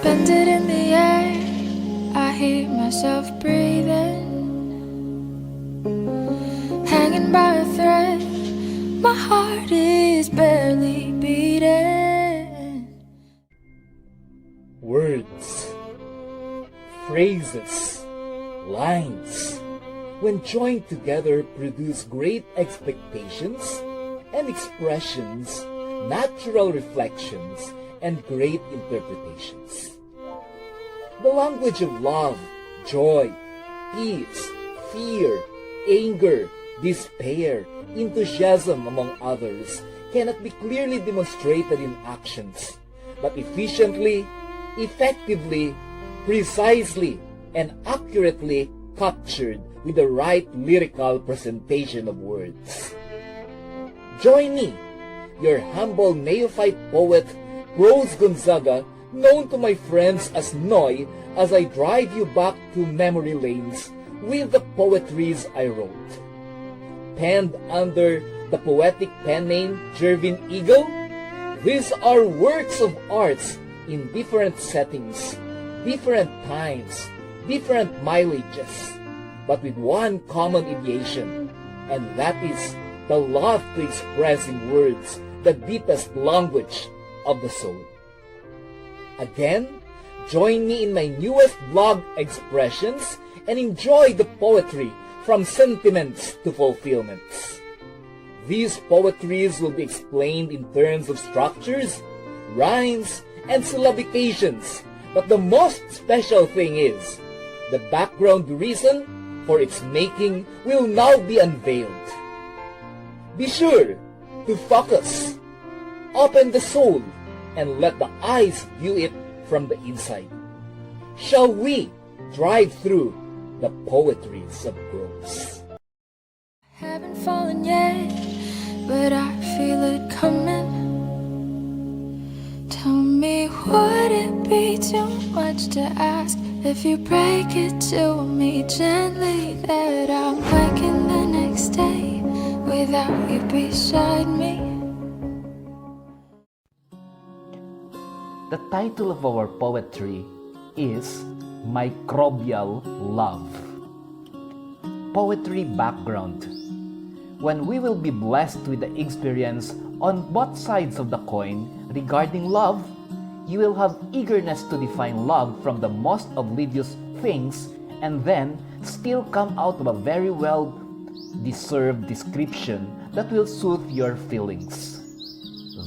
suspended in the air, I hear myself breathing, hanging by a thread. My heart is barely beating. Words, phrases, lines, when joined together, produce great expectations and expressions, natural reflections, and great interpretations. The language of love, joy, peace, fear, anger, despair, enthusiasm, among others, cannot be clearly demonstrated in actions, but efficiently, effectively, precisely, and accurately captured with the right lyrical presentation of words. Join me, your humble neophyte poet, Prose Gonzaga, known to my friends as Noy, as I drive you back to memory lanes with the poetries I wrote. Penned under the poetic pen name Jervin Eagle, these are works of arts in different settings, different times, different mileages, but with one common ideation, and that is the love to express in words the deepest language of the soul. Again, join me in my newest blog expressions and enjoy the poetry from sentiments to fulfillments. These poetries will be explained in terms of structures, rhymes, and syllabications, but the most special thing is the background reason for its making will now be unveiled. Be sure to focus, open the soul, and let the eyes view it from the inside. Shall we drive through the poetries of Prose? Haven't fallen yet, but I feel it coming. Tell me, would it be too much to ask if you break it to me gently that I'm waking the next day without you beside me? The title of our poetry is Microbial Love. Poetry background. When we will be blessed with the experience on both sides of the coin regarding love, you will have eagerness to define love from the most oblivious things and then still come out of a very well-deserved description that will soothe your feelings.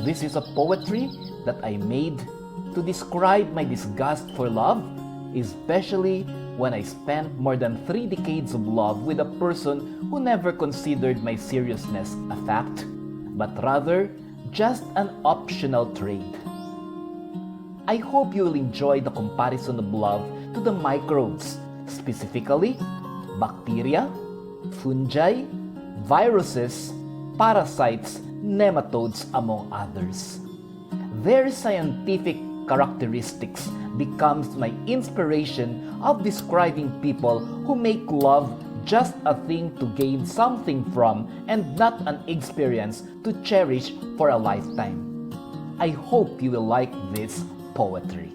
This is a poetry that I made to describe my disgust for love, especially when I spent more than 3 decades of love with a person who never considered my seriousness a fact, but rather just an optional trade. I hope you will enjoy the comparison of love to the microbes, specifically bacteria, fungi, viruses, parasites, nematodes, among others. Their scientific characteristics becomes my inspiration of describing people who make love just a thing to gain something from and not an experience to cherish for a lifetime. I hope you will like this poetry.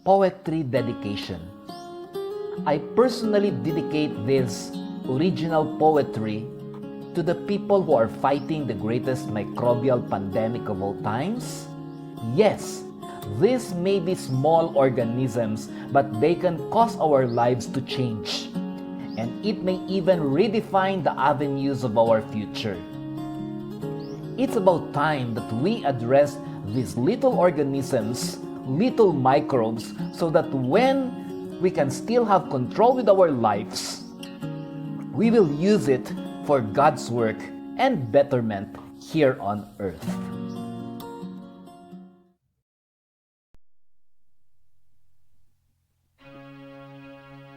Poetry dedication. I personally dedicate this original poetry to the people who are fighting the greatest microbial pandemic of all times. Yes, these may be small organisms, but they can cause our lives to change. And it may even redefine the avenues of our future. It's about time that we address these little organisms, little microbes, so that when we can still have control with our lives, we will use it for God's work and betterment here on earth.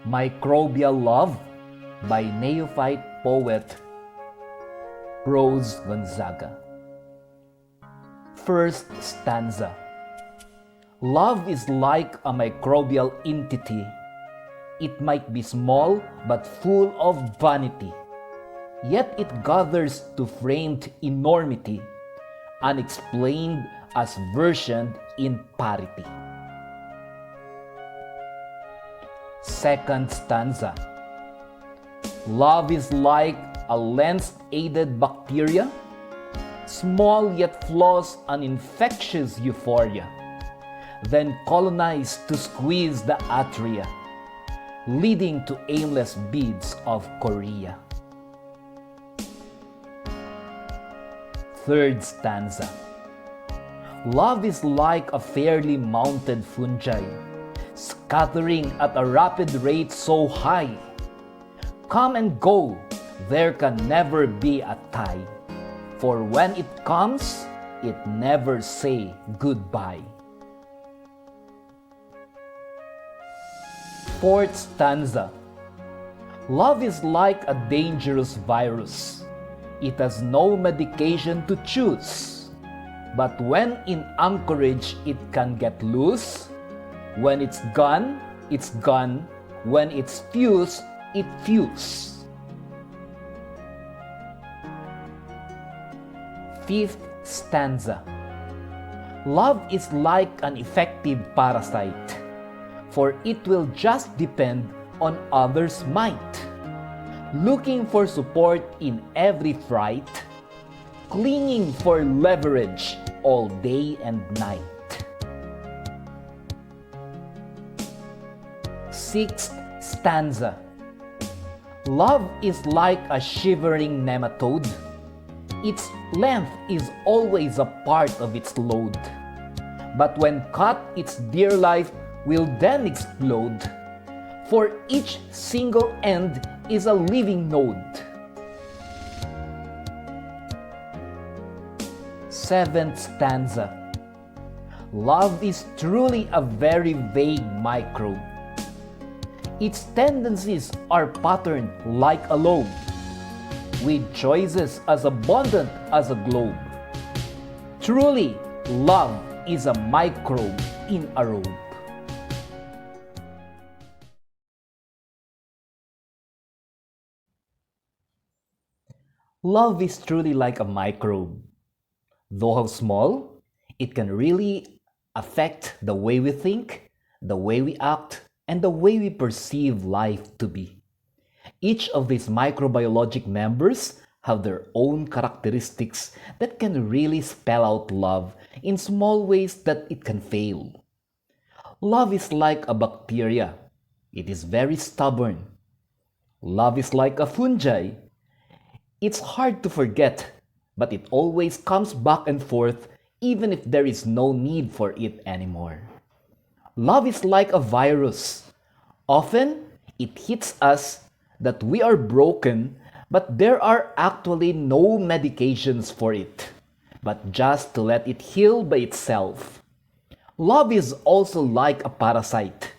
Microbial Love by neophyte poet Prose Gonzaga. First stanza. Love is like a microbial entity. It might be small but full of vanity. Yet it gathers to framed enormity, unexplained as versioned in parity. Second stanza. Love is like a lens-aided bacteria, small yet flaws an infectious euphoria, then colonized to squeeze the atria, leading to aimless beads of chorea. Third stanza. Love is like a fairly mounted fungi, scattering at a rapid rate so high. Come and go, there can never be a tie, for when it comes, it never say goodbye. Fourth stanza. Love is like a dangerous virus. It has no medication to choose. But when in anchorage it can get loose, when it's gone, it's gone. When it's fused, it fuse. Fifth stanza. Love is like an effective parasite, for it will just depend on others' might, looking for support in every fright, clinging for leverage all day and night. Sixth stanza. Love is like a shivering nematode. Its length is always a part of its load. But when cut, its dear life will then explode. For each single end is a living node. Seventh stanza. Love is truly a very vague microbe. Its tendencies are patterned like a lobe, with choices as abundant as a globe. Truly, love is a microbe in a robe. Love is truly like a microbe. Though how small, it can really affect the way we think, the way we act, and the way we perceive life to be. Each of these microbiologic members have their own characteristics that can really spell out love in small ways that it can fail. Love is like a bacteria. It is very stubborn. Love is like a fungi. It's hard to forget, but it always comes back and forth even if there is no need for it anymore. Love is like a virus. Often, it hits us that we are broken, but there are actually no medications for it, but just to let it heal by itself. Love is also like a parasite.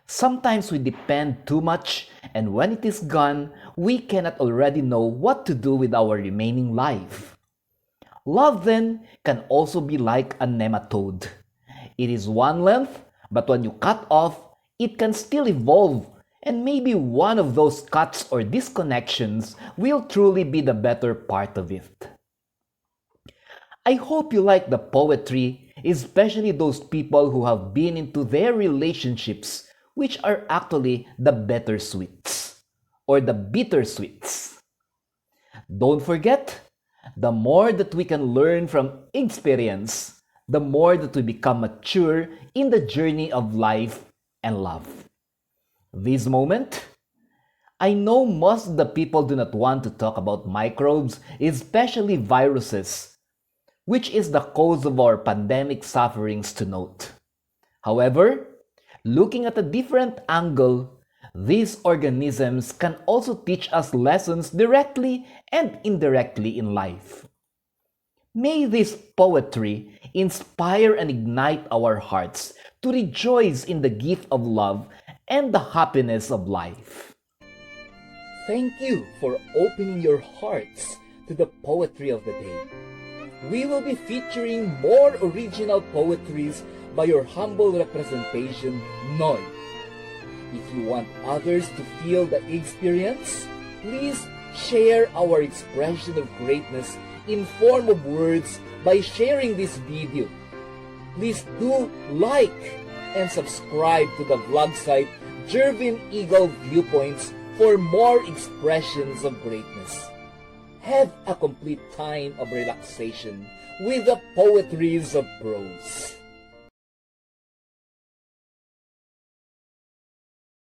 Sometimes we depend too much, and when it is gone, we cannot already know what to do with our remaining life. Love, then, can also be like a nematode. It is one length, but when you cut off, it can still evolve, and maybe one of those cuts or disconnections will truly be the better part of it. I hope you like the poetry, especially those people who have been into their relationships, which are actually the bittersweets, or the bittersweets. Don't forget, the more that we can learn from experience, the more that we become mature in the journey of life and love. This moment, I know most of the people do not want to talk about microbes, especially viruses, which is the cause of our pandemic sufferings to note. However, looking at a different angle, these organisms can also teach us lessons directly and indirectly in life. May this poetry inspire and ignite our hearts to rejoice in the gift of love and the happiness of life. Thank you for opening your hearts to the poetry of the day. We will be featuring more original poetries by your humble representation, Noy. If you want others to feel the experience, please share our expression of greatness in form of words by sharing this video. Please do like and subscribe to the vlog site Jervin Eagle Viewpoints for more expressions of greatness. Have a complete time of relaxation with the poetries of prose.